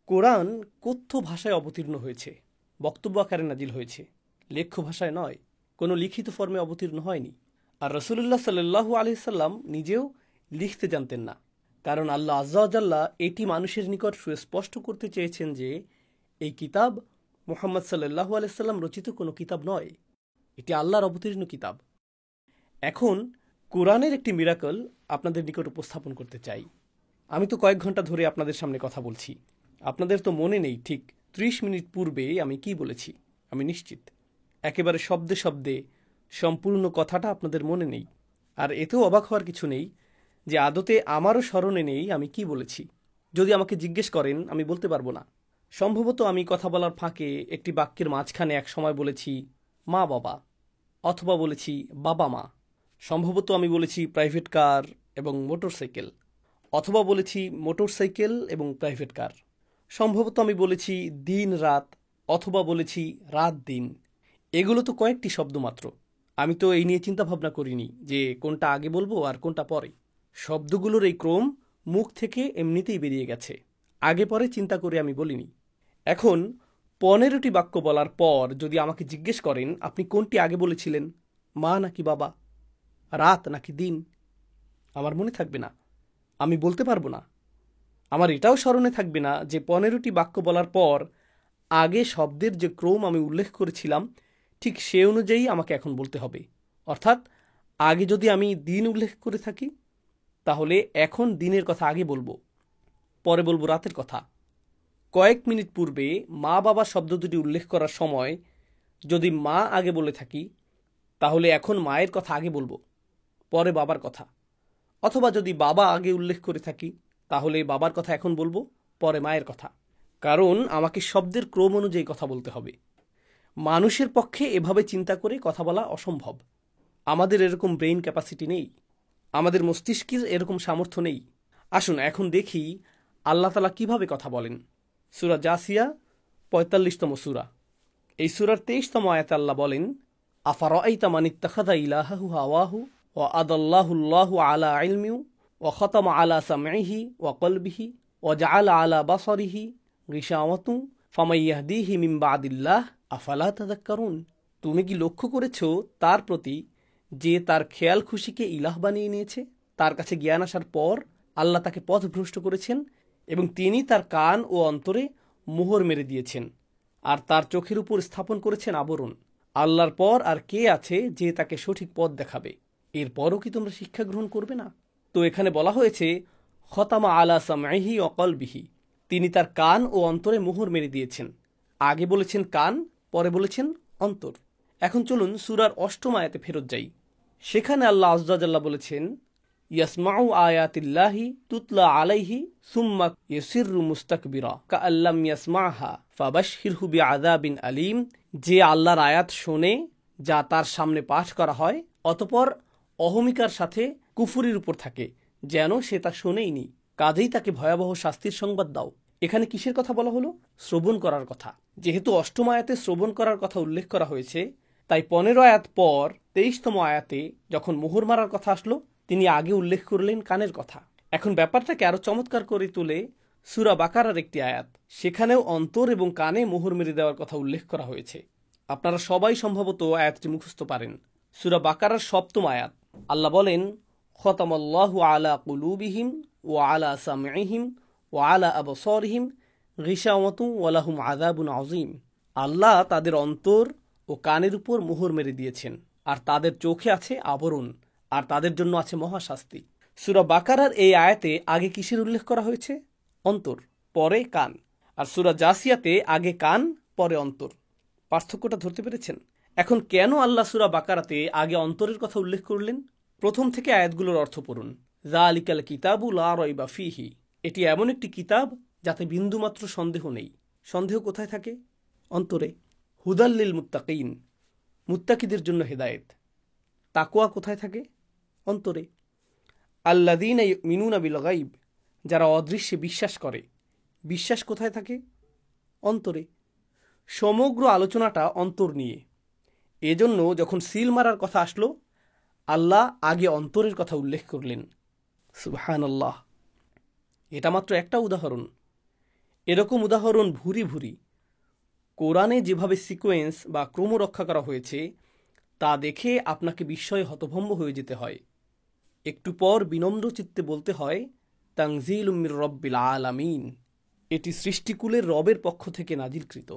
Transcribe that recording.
কোরআন কথ্য ভাষায় অবতীর্ণ হয়েছে, বক্তব্য আকারে নাজিল হয়েছে, লেখ্য ভাষায় নয়, কোনো লিখিত ফর্মে অবতীর্ণ হয়নি। আর রাসূলুল্লাহ সাল্লাল্লাহু আলাইহি সাল্লাম নিজেও লিখতে জানতেন না, কারণ আল্লাহ আজ্জা ওয়া জাল্লা এটি মানুষের নিকট সুস্পষ্ট করতে চেয়েছেন যে এই কিতাব মুহাম্মদ সাল্লাল্লাহু আলাইহি সাল্লাম রচিত কোনো কিতাব নয়, এটি আল্লাহর অবতীর্ণ কিতাব। এখন কোরআনের একটি মিরাকল আপনাদের নিকট উপস্থাপন করতে চাই। আমি তো কয়েক ঘন্টা ধরে আপনাদের সামনে কথা বলছি, আপনাদের তো মনে নেই ঠিক ৩০ মিনিট পূর্বে আমি কি বলেছি। আমি নিশ্চিত একেবারে শব্দে শব্দে সম্পূর্ণ কথাটা আপনাদের মনে নেই। আর এতেও অবাক হওয়ার কিছু নেই যে আদতে আমারও স্মরণে নেই আমি কি বলেছি। যদি আমাকে জিজ্ঞেস করেন আমি বলতে পারবো না। সম্ভবত আমি কথা বলার ফাঁকে একটি বাক্যের মাঝখানে এক সময় বলেছি মা বাবা, অথবা বলেছি বাবা মা। সম্ভবত আমি বলেছি প্রাইভেট কার এবং মোটরসাইকেল, অথবা বলেছি মোটরসাইকেল এবং প্রাইভেট কার। সম্ভবত আমি বলেছি দিন রাত, অথবা বলেছি রাত দিন। এগুলো তো কয়েকটি শব্দ মাত্র। আমি তো এই নিয়ে চিন্তা ভাবনা করিনি যে কোনটা আগে বলবো আর কোনটা পরে। শব্দগুলোর এই ক্রম মুখ থেকে এমনিতেই বেরিয়ে গেছে, আগে পরে চিন্তা করে আমি বলিনি। এখন ১৫টি বাক্য বলার পর যদি আমাকে জিজ্ঞেস করেন আপনি কোনটি আগে বলেছিলেন, মা নাকি বাবা, রাত নাকি দিন, আমার মনে থাকবে না, আমি বলতে পারবো না। আমার এটাও স্মরণে থাকবে না যে ১৫টি বাক্য বলার পর আগে শব্দের যে ক্রম আমি উল্লেখ করেছিলাম ঠিক সে অনুযায়ী আমাকে এখন বলতে হবে। অর্থাৎ আগে যদি আমি দিন উল্লেখ করে থাকি তাহলে এখন দিনের কথা আগে বলবো, পরে বলবো রাতের কথা। কয়েক মিনিট পূর্বে মা বাবা শব্দ দুটি উল্লেখ করার সময় যদি মা আগে বলে থাকি তাহলে এখন মায়ের কথা আগে বলবো, পরে বাবার কথা। অথবা যদি বাবা আগে উল্লেখ করে থাকি তাহলে বাবার কথা এখন বলবো, পরে মায়ের কথা। কারণ আমাকে শব্দের ক্রম অনুযায়ী কথা বলতে হবে। মানুষের পক্ষে এভাবে চিন্তা করে কথা বলা অসম্ভব। আমাদের এরকম ব্রেইন ক্যাপাসিটি নেই, আমাদের মস্তিষ্কের এরকম সামর্থ্য নেই। আসুন এখন দেখি আল্লাহ তাআলা কিভাবে কথা বলেন। সূরা জাসিয়া ৪৫তম সূরা, এই সূরার ২৩তম আয়াতে আল্লাহ বলেন, আফারাআইতা মান ইত্তাখাযা ইলাহাহু হাওয়াহু ওয়া আদাল্লাহুল্লাহু আলা ইলমি ওয়া খাতামা আলা সামঈহি ওয়া কলবিহি ওয়া জাআলা আলা বাসারিহি গিশাওয়াতুন ফামান ইয়াহদিহি মিন বাদিল্লাহ আফালা তাযাক্কারুন। তুমি কি লক্ষ্য করেছ তার প্রতি যে তার খেয়াল খুশিকে ইলাহ বানিয়ে নিয়েছে? তার কাছে জ্ঞান আসার পর আল্লাহ তাকে পথভ্রষ্ট করেছেন এবং তিনি তার কান ও অন্তরে মোহর মেরে দিয়েছেন আর তার চোখের উপর স্থাপন করেছেন আবরণ। আল্লাহর পর আর কে আছে যে তাকে সঠিক পথ দেখাবে? এরপরও কি তোমরা শিক্ষা গ্রহণ করবে না? তো এখানে বলা হয়েছে খতামা আলা সামঈহি ওয়া কলবিহি, তিনি তার কান ও অন্তরে মোহর মেরে দিয়েছেন। আগে বলেছেন কান, পরে বলেছেন অন্তর। এখন চলুন সূরার ৮ম আয়াতে ফেরত যাই। সেখানে আল্লাহ আযজা ওয়া জাল্লা বলেছেন, ইয়াসমাউ আয়াতিল্লাহি তুতলা আলাইহি সুম্মা ইয়াসিররু মুস্তাকবিরা কাআল্লাম ইয়াসমাহা ফাবাশশিরহু বিআযাবিন আলীম। যে আল্লাহর আয়াত শোনে যা তার সামনে পাঠ করা হয় অতঃপর অহমিকার সাথে কুফরির উপর থাকে যেন সে তা শোনেইনি, কাজেই তাকে ভয়াবহ শাস্তির সংবাদ দাও। এখানে কিসের কথা বলা হলো? শ্রবণ করার কথা। যেহেতু ৮ম আয়াতে শ্রবণ করার কথা উল্লেখ করা হয়েছে, তাই ১৫ আয়াত পর ২৩তম আয়াতে যখন মোহর মারার কথা আসলো তিনি আগে উল্লেখ করলেন কানের কথা। এখন ব্যাপারটাকে আরো চমৎকার করে তুলে সূরা বাকারার একটি আয়াত, সেখানেও অন্তর এবং কানে মোহর মেরে দেওয়ার কথা উল্লেখ করা হয়েছে। আপনারা সবাই সম্ভবত আয়াতটি মুখস্থ পারেন। সূরা বাকারার ৭ম আয়াত, আল্লাহ বলেন, খতামাল্লাহু আলা কুলুবিহিম ওয়া আলা সামঈহিম ওয়া আলা আবসারিহিম গিশাওয়াতুন ওয়া লাহুম আযাবুন আযীম। আল্লাহ তাদের অন্তর ও কানের উপর মোহর মেরে দিয়েছেন আর তাদের চোখে আছে আবরণ আর তাদের জন্য আছে মহাশাস্তি। সূরা বাকারার এই আয়াতে আগে কিসের উল্লেখ করা হয়েছে? অন্তর, পরে কান। আর সূরা জাসিয়াতে আগে কান পরে অন্তর। পার্থক্যটা ধরতে পেরেছেন? এখন কেন আল্লাহ সূরা বাকারাতে আগে অন্তরের কথা উল্লেখ করলেন? প্রথম থেকে আয়াতগুলোর অর্থ পড়ুন। যালিকাল কিতাবু লা রাইবা ফীহি, এটি এমন একটি কিতাব যাতে বিন্দুমাত্র সন্দেহ নেই। সন্দেহ কোথায় থাকে? অন্তরে। হুদাল লিল মুত্তাকিন, মুত্তাকিদের জন্য হেদায়েত। তাকওয়া কোথায় থাকে? অন্তরে। আল্লাযীনা ইউমিনুনা বিল গায়ব, যারা অদৃশ্যে বিশ্বাস করে। বিশ্বাস কোথায় থাকে? অন্তরে। সমগ্র আলোচনাটা অন্তর নিয়ে। এজন্য যখন সিল মারার কথা আসলো আল্লাহ আগে অন্তরের কথা উল্লেখ করলেন। সুবহানাল্লাহ। এটা মাত্র একটা উদাহরণ। এরকম উদাহরণ ভুরি ভুরি। কোরআনে যেভাবে সিকোয়েন্স বা ক্রম রক্ষা করা হয়েছে তা দেখে আপনাকে বিস্ময়ে হতভম্ব হয়ে যেতে হয়। একটু পর বিনম্র চিত্তে বলতে হয়, তানজিলুম মির রব্বিল আলামিন, এটি সৃষ্টিকুলের রবের পক্ষ থেকে নাজিলকৃত।